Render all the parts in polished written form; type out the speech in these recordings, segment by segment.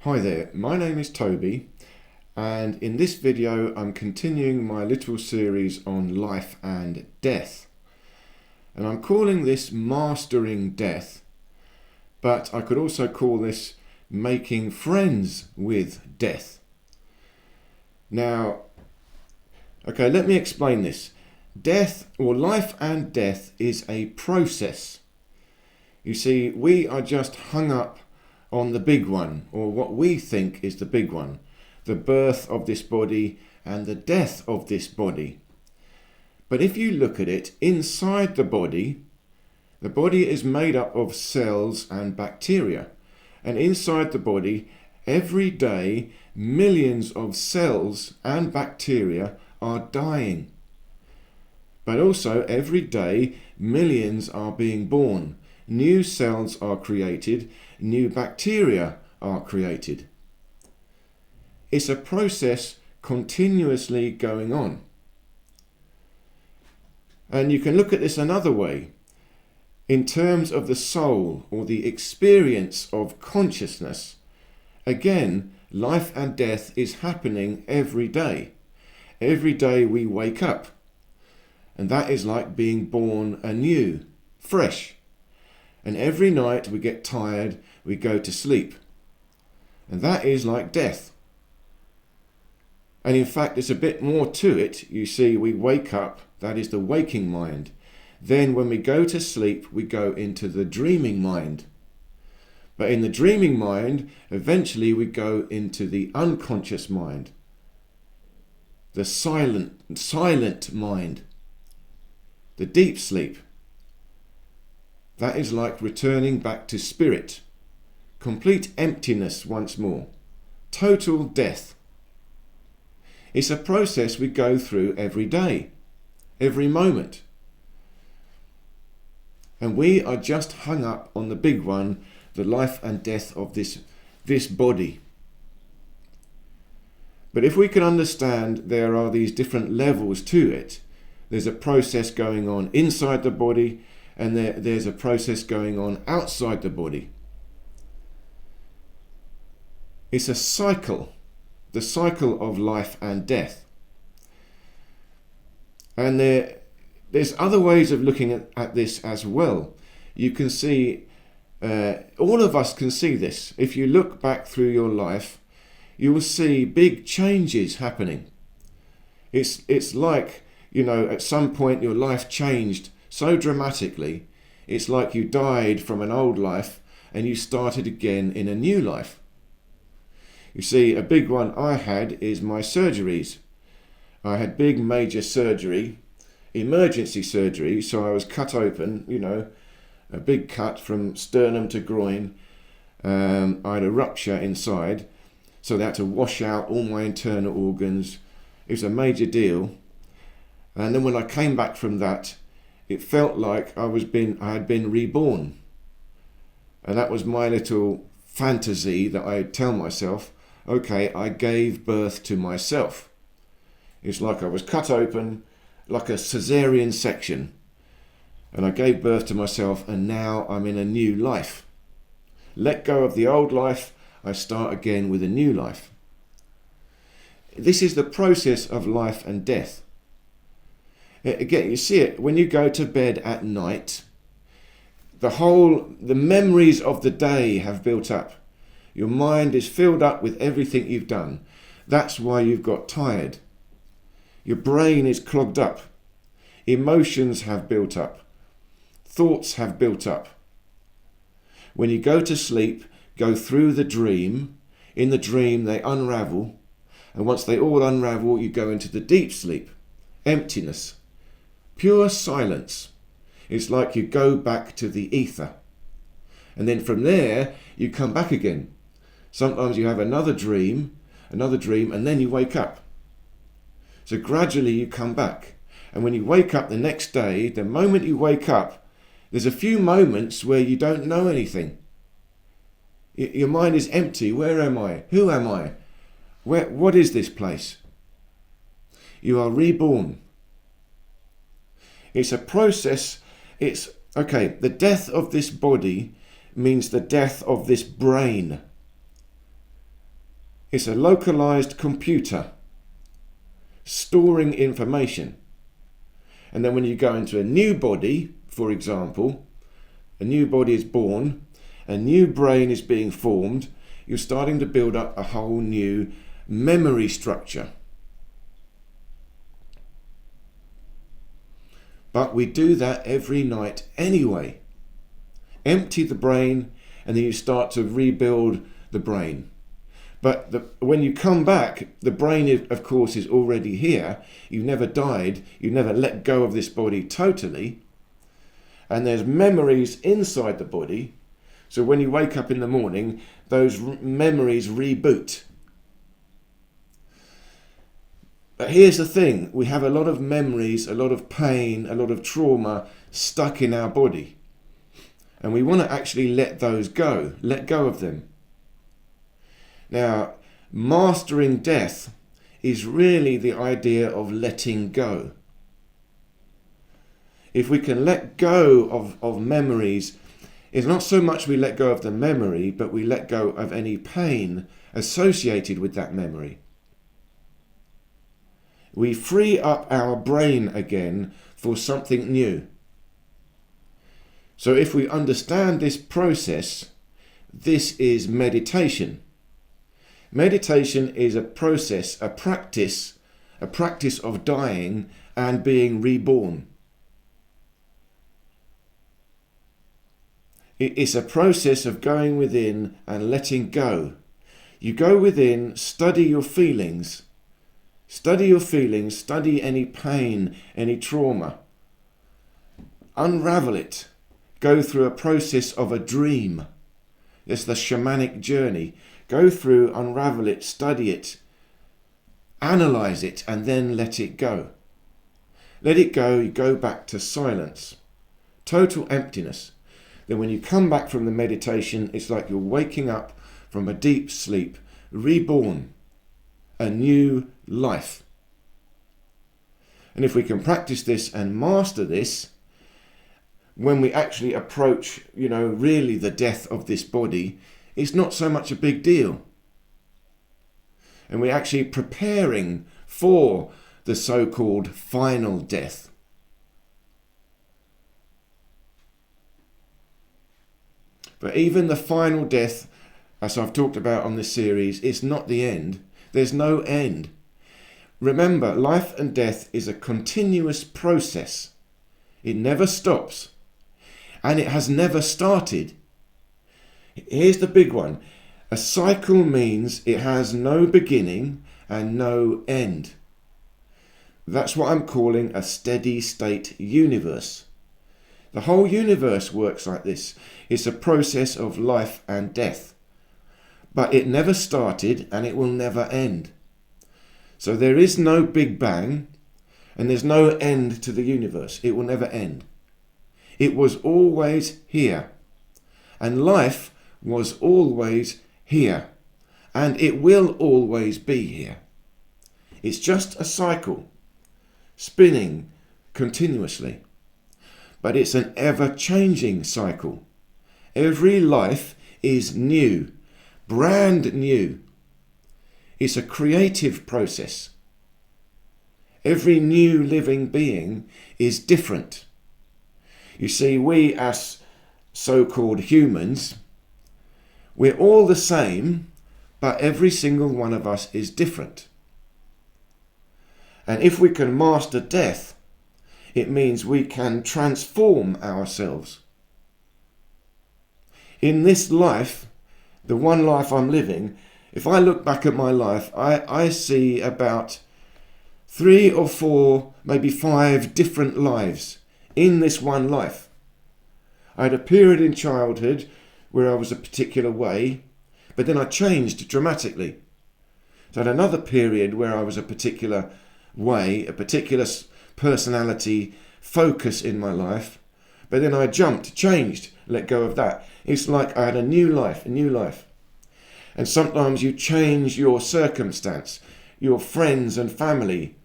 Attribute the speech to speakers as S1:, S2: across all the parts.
S1: Hi there, my name is Toby, and in this video I'm continuing my little series on life and death. And I'm calling this Mastering Death, but I could also call this Making Friends with Death. Now, okay, let me explain this. Death, or life and death, is a process. You see, we are just hung up on the big one, or what we think is the big one, the birth of this body and the death of this body. But if you look at it, inside the body is made up of cells and bacteria. And inside the body, every day, millions of cells and bacteria are dying. But also, every day, millions are being born. New cells are created, new bacteria are created. It's a process continuously going on. And you can look at this another way. In terms of the soul, or the experience of consciousness, again, life and death is happening every day. Every day we wake up. And that is like being born anew, fresh. And every night we get tired, we go to sleep. And that is like death. And in fact, there's a bit more to it. You see, we wake up, that is the waking mind. Then when we go to sleep, we go into the dreaming mind. But in the dreaming mind, eventually we go into the unconscious mind. The silent mind. The deep sleep. That is like returning back to spirit. Complete emptiness once more. Total death. It's a process we go through every day, every moment. And we are just hung up on the big one, the life and death of this body. But if we can understand there are these different levels to it, there's a process going on inside the body, and there's a process going on outside the body. It's a cycle, the cycle of life and death. And there's other ways of looking at this as well. You can see, all of us can see this. If you look back through your life, you will see big changes happening. It's like, at some point your life changed so dramatically. It's like you died from an old life and you started again in a new life. You see, a big one I had is my surgeries. I had big major surgery, emergency surgery, so I was cut open, a big cut from sternum to groin. I had a rupture inside, so they had to wash out all my internal organs. It was a major deal. And then when I came back from that, it felt like I had been reborn. And that was my little fantasy that I tell myself, okay, I gave birth to myself. It's like I was cut open, like a caesarean section. And I gave birth to myself, and now I'm in a new life. Let go of the old life, I start again with a new life. This is the process of life and death. Again, you see it when you go to bed at night. The memories of the day have built up. Your mind is filled up with everything you've done. That's why you've got tired. Your brain is clogged up. Emotions have built up. Thoughts have built up. When you go to sleep, go through the dream. In the dream, they unravel. And once they all unravel, you go into the deep sleep. Emptiness. Pure silence. It's like you go back to the ether. And then from there, you come back again. Sometimes you have another dream, and then you wake up. So gradually you come back. And when you wake up the next day, the moment you wake up, there's a few moments where you don't know anything. Your mind is empty. Where am I? Who am I? What is this place? You are reborn. It's a process. The death of this body means the death of this brain. It's a localized computer storing information. And then when you go into a new body, for example, a new body is born, a new brain is being formed, you're starting to build up a whole new memory structure. But we do that every night anyway. Empty the brain, and then you start to rebuild the brain. But when you come back, the brain, of course, is already here. You've never died. You've never let go of this body totally. And there's memories inside the body. So when you wake up in the morning, those memories reboot. But here's the thing. We have a lot of memories, a lot of pain, a lot of trauma stuck in our body. And we want to actually let those go. Let go of them. Now, mastering death is really the idea of letting go. If we can let go of memories, it's not so much we let go of the memory, but we let go of any pain associated with that memory. We free up our brain again for something new. So if we understand this process, this is meditation. Meditation is a process, a practice of dying and being reborn. It's a process of going within and letting go. You go within, study your feelings. Study your feelings, study any pain, any trauma. Unravel it. Go through a process of a dream. It's the shamanic journey. Go through, unravel it, study it, analyze it, and then let it go. Let it go, you go back to silence, total emptiness. Then when you come back from the meditation, it's like you're waking up from a deep sleep, reborn, a new life. And if we can practice this and master this, when we actually approach, really the death of this body, it's not so much a big deal. And we're actually preparing for the so-called final death. But even the final death, as I've talked about on this series, is not the end. There's no end. Remember, life and death is a continuous process. It never stops. And it has never started. Here's the big one. A cycle means it has no beginning and no end. That's what I'm calling a steady state universe. The whole universe works like this. It's a process of life and death. But it never started and it will never end. So there is no Big Bang and there's no end to the universe. It will never end. It was always here. And life was always here. And it will always be here. It's just a cycle, spinning continuously. But it's an ever-changing cycle. Every life is new, brand new. It's a creative process. Every new living being is different. You see, we as so-called humans, we're all the same, but every single one of us is different. And if we can master death, it means we can transform ourselves. In this life, the one life I'm living, if I look back at my life, I see about 3 or 4, maybe 5 different lives in this one life. I had a period in childhood where I was a particular way, but then I changed dramatically. So I had another period where I was a particular way, a particular personality, focus in my life, but then I jumped, changed, let go of that. It's like I had a new life. And sometimes you change your circumstance, your friends and family,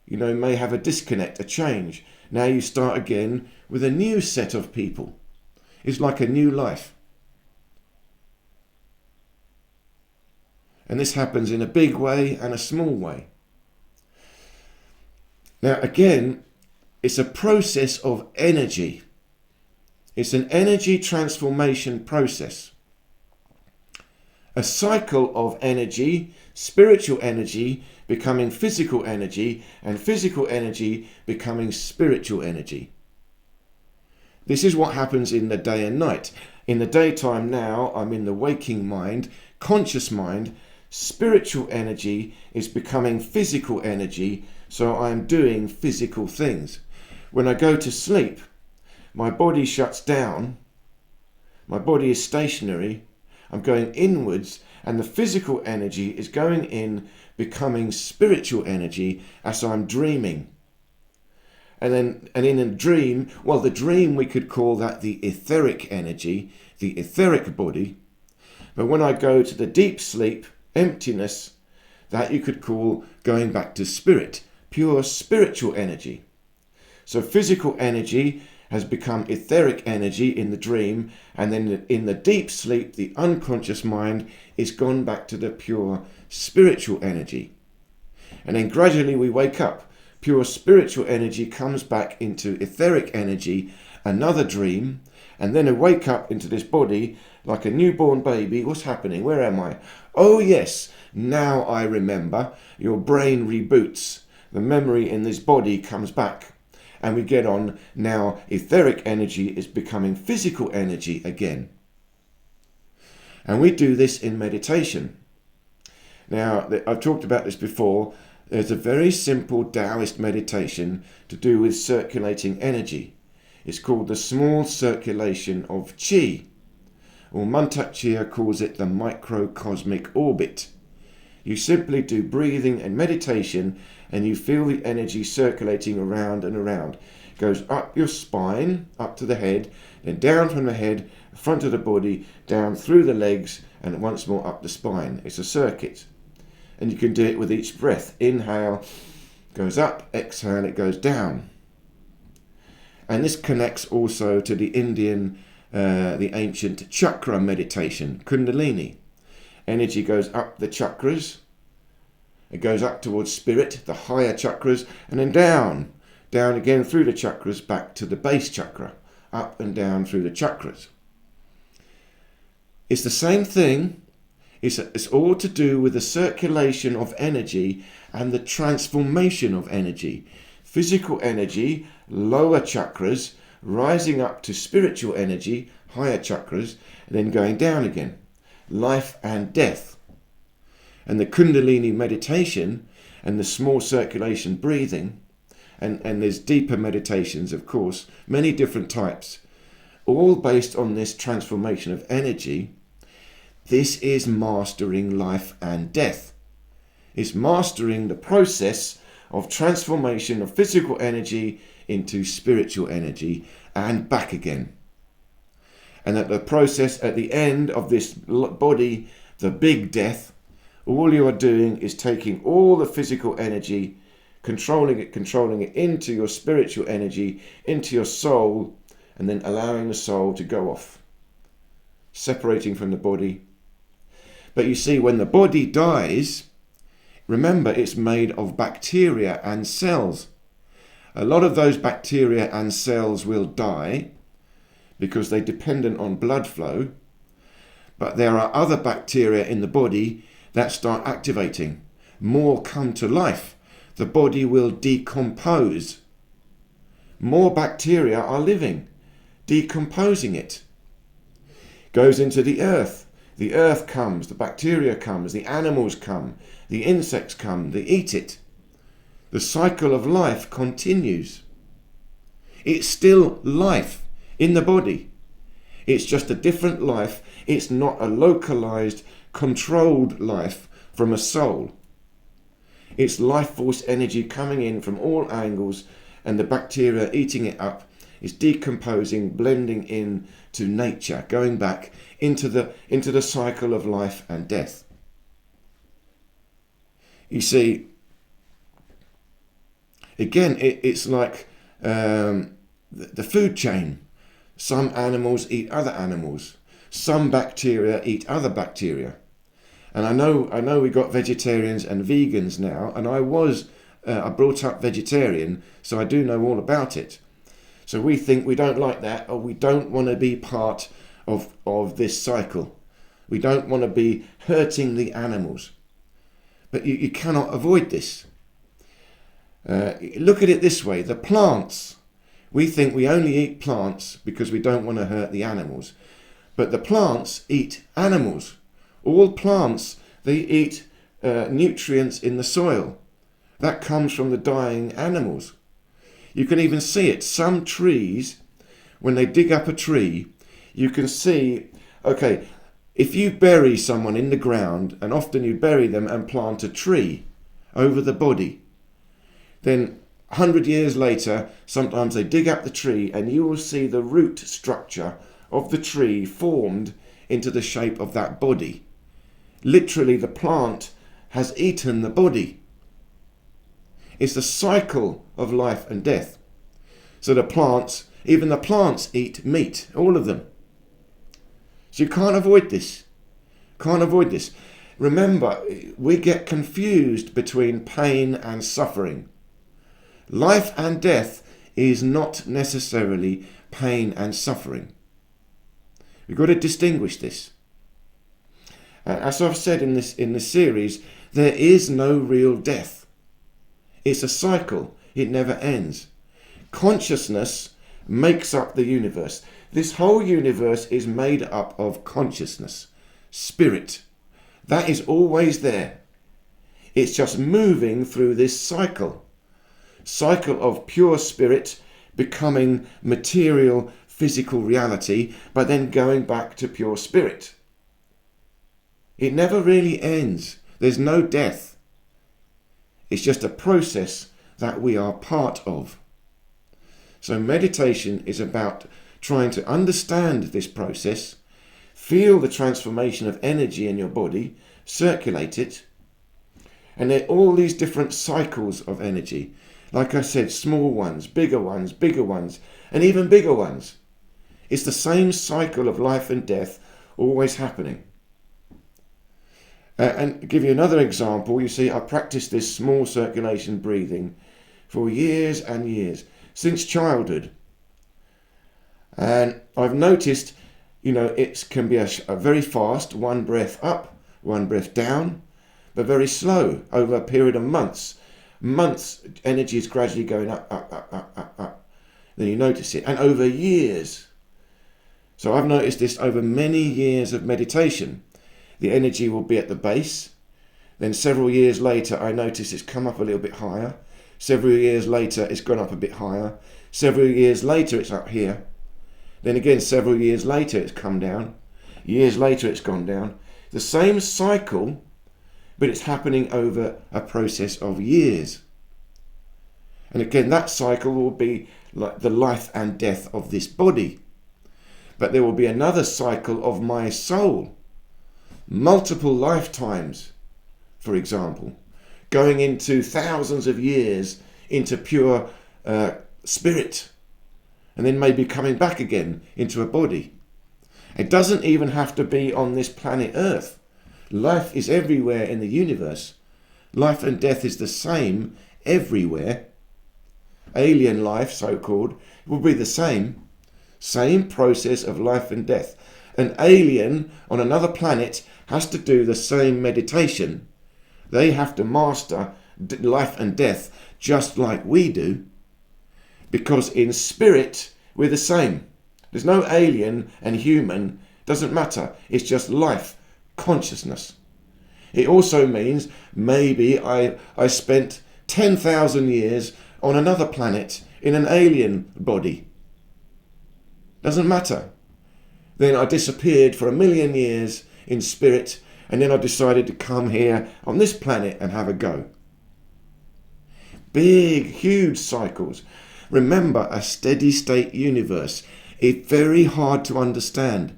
S1: may have a disconnect, a change. Now you start again with a new set of people. It's like a new life. And this happens in a big way and a small way. Now again, it's a process of energy. It's an energy transformation process. A cycle of energy, spiritual energy becoming physical energy, and physical energy becoming spiritual energy. This is what happens in the day and night. In the daytime now, I'm in the waking mind, conscious mind. Spiritual energy is becoming physical energy, so I'm doing physical things. When I go to sleep, my body shuts down, my body is stationary, I'm going inwards, and the physical energy is going in, becoming spiritual energy as I'm dreaming. And in a dream, well, the dream, we could call that the etheric energy, the etheric body. But when I go to the deep sleep, emptiness, that you could call going back to spirit, pure spiritual energy. So physical energy has become etheric energy in the dream, and then in the deep sleep, the unconscious mind is gone back to the pure spiritual energy. And then gradually we wake up. Pure spiritual energy comes back into etheric energy, another dream, and then I wake up into this body like a newborn baby. What's happening? Where am I? Oh yes, now I remember. Your brain reboots. The memory in this body comes back. And we get on now, etheric energy is becoming physical energy again. And we do this in meditation. Now, I've talked about this before. There's a very simple Taoist meditation to do with circulating energy. It's called the small circulation of Qi. Or Mantak Chia calls it the microcosmic orbit. You simply do breathing and meditation, and you feel the energy circulating around and around. It goes up your spine, up to the head, then down from the head, front of the body, down through the legs, and once more up the spine. It's a circuit. And you can do it with each breath. Inhale, goes up, exhale, it goes down. And this connects also to the Indian, the ancient chakra meditation, Kundalini. Energy goes up the chakras. It goes up towards spirit, the higher chakras, and then down. Down again through the chakras, back to the base chakra. Up and down through the chakras. It's the same thing. It's all to do with the circulation of energy and the transformation of energy. Physical energy, lower chakras, rising up to spiritual energy, higher chakras, and then going down again. Life and death. And the Kundalini meditation and the small circulation breathing, and there's deeper meditations, of course, many different types, all based on this transformation of energy. This is mastering life and death. It's mastering the process of transformation of physical energy into spiritual energy and back again. And that the process at the end of this body, the big death, all you are doing is taking all the physical energy, controlling it into your spiritual energy, into your soul, and then allowing the soul to go off, separating from the body. But you see, when the body dies, remember it's made of bacteria and cells. A lot of those bacteria and cells will die because they're dependent on blood flow. But there are other bacteria in the body that start activating. More come to life. The body will decompose. More bacteria are living, decomposing it. Goes into the earth. The earth comes, the bacteria comes, the animals come, the insects come, they eat it. The cycle of life continues. It's still life in the body. It's just a different life. It's not a localized, controlled life from a soul. It's life force energy coming in from all angles, and the bacteria eating it up is decomposing, blending in to nature, going back into the cycle of life and death. You see, again, it's like the food chain. Some animals eat other animals. Some bacteria eat other bacteria. And I know we got vegetarians and vegans now, and I brought up vegetarian, so I do know all about it. So we think we don't like that, or we don't want to be part of this cycle. We don't want to be hurting the animals. But you cannot avoid this. Look at it this way. The plants, we think we only eat plants because we don't want to hurt the animals. But the plants eat animals. All plants, they eat nutrients in the soil. That comes from the dying animals. You can even see it. Some trees, when they dig up a tree, you can see, okay, if you bury someone in the ground, and often you bury them and plant a tree over the body, then 100 years later, sometimes they dig up the tree and you will see the root structure of the tree formed into the shape of that body. Literally, the plant has eaten the body. It's the cycle of life and death. So the plants, even the plants eat meat, all of them. So you can't avoid this. Can't avoid this. Remember, we get confused between pain and suffering. Life and death is not necessarily pain and suffering. We've got to distinguish this. As I've said in this series, there is no real death. It's a cycle. It never ends. Consciousness makes up the universe. This whole universe is made up of consciousness, spirit. That is always there. It's just moving through this cycle of pure spirit becoming material, physical reality, but then going back to pure spirit. It never really ends. There's no death. It's just a process that we are part of. So meditation is about trying to understand this process, feel the transformation of energy in your body, circulate it, and there are all these different cycles of energy. Like I said, small ones, bigger ones, and even bigger ones. It's the same cycle of life and death always happening. And to give you another example, you see, I practiced this small circulation breathing for years and years, since childhood. And I've noticed, it can be a very fast, one breath up, one breath down, but very slow over a period of months. Months, energy is gradually going up. Then you notice it. And over years. So I've noticed this over many years of meditation. The energy will be at the base. Then several years later, I notice it's come up a little bit higher. Several years later, it's gone up a bit higher. Several years later, it's up here. Then again, several years later, it's come down. Years later, it's gone down. The same cycle, but it's happening over a process of years. And again, that cycle will be like the life and death of this body. But there will be another cycle of my soul. Multiple lifetimes, for example, going into thousands of years into pure spirit, and then maybe coming back again into a body. It doesn't even have to be on this planet Earth. Life is everywhere in the universe. Life and death is the same everywhere. Alien life, so-called, will be the same. Same process of life and death. An alien on another planet has to do the same meditation. They have to master life and death just like we do. Because in spirit, we're the same. There's no alien and human. Doesn't matter. It's just life, consciousness. It also means maybe I spent 10,000 years on another planet in an alien body. Doesn't matter. Then I disappeared for 1,000,000 years in spirit, and then I decided to come here on this planet and have a go. Big, huge cycles. Remember, a steady state universe is very hard to understand.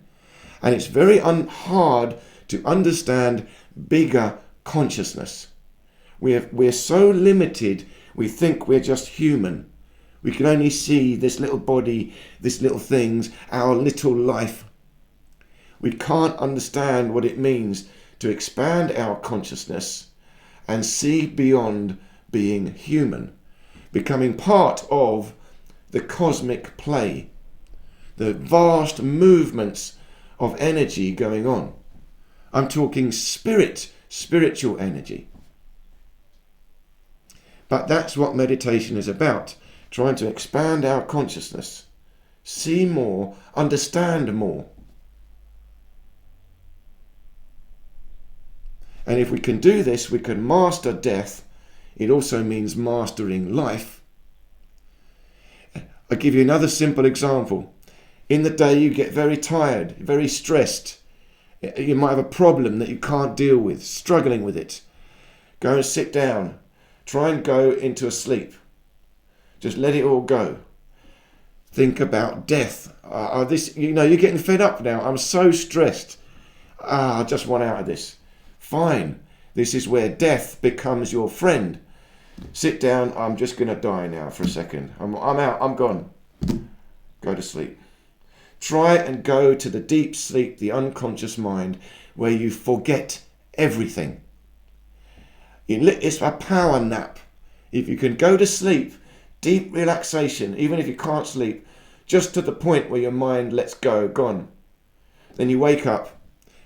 S1: And it's very hard to understand bigger consciousness. We're so limited, we think we're just human. We can only see this little body, this little things, our little life. We can't understand what it means to expand our consciousness and see beyond being human, becoming part of the cosmic play, the vast movements of energy going on. I'm talking spiritual energy. But that's what meditation is about, trying to expand our consciousness, see more, understand more. And if we can do this, we can master death. It also means mastering life. I'll give you another simple example. In the day you get very tired, very stressed. You might have a problem that you can't deal with, struggling with it. Go and sit down. Try and go into a sleep. Just let it all go. Think about death. You're getting fed up now. I'm so stressed. I just want out of this. Fine. This is where death becomes your friend. Sit down. I'm just going to die now for a second. I'm out. I'm gone. Go to sleep. Try and go to the deep sleep, the unconscious mind, where you forget everything. It's a power nap. If you can go to sleep, deep relaxation, even if you can't sleep, just to the point where your mind lets go, gone. Then you wake up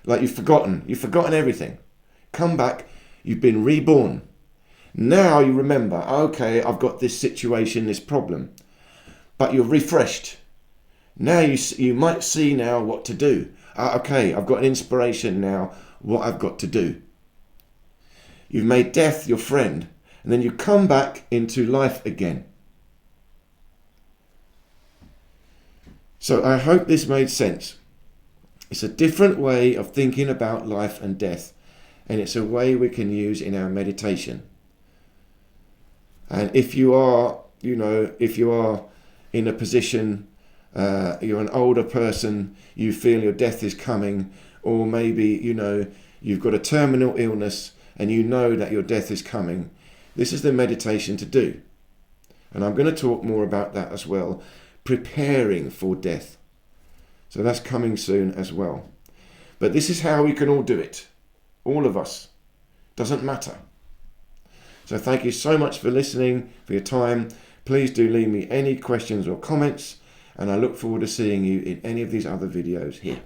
S1: like you've forgotten everything. Come back, you've been reborn. Now you remember, okay, I've got this situation, this problem, but you're refreshed. Now you might see now what to do. Okay, I've got an inspiration now, what I've got to do. You've made death your friend, and then you come back into life again. So I hope this made sense. It's a different way of thinking about life and death, and it's a way we can use in our meditation. And if you are in a position, you're an older person, you feel your death is coming, or maybe, you've got a terminal illness and you know that your death is coming, this is the meditation to do. And I'm going to talk more about that as well, preparing for death. So that's coming soon as well. But this is how we can all do it. All of us. Doesn't matter. So thank you so much for listening, for your time. Please do leave me any questions or comments, and I look forward to seeing you in any of these other videos here.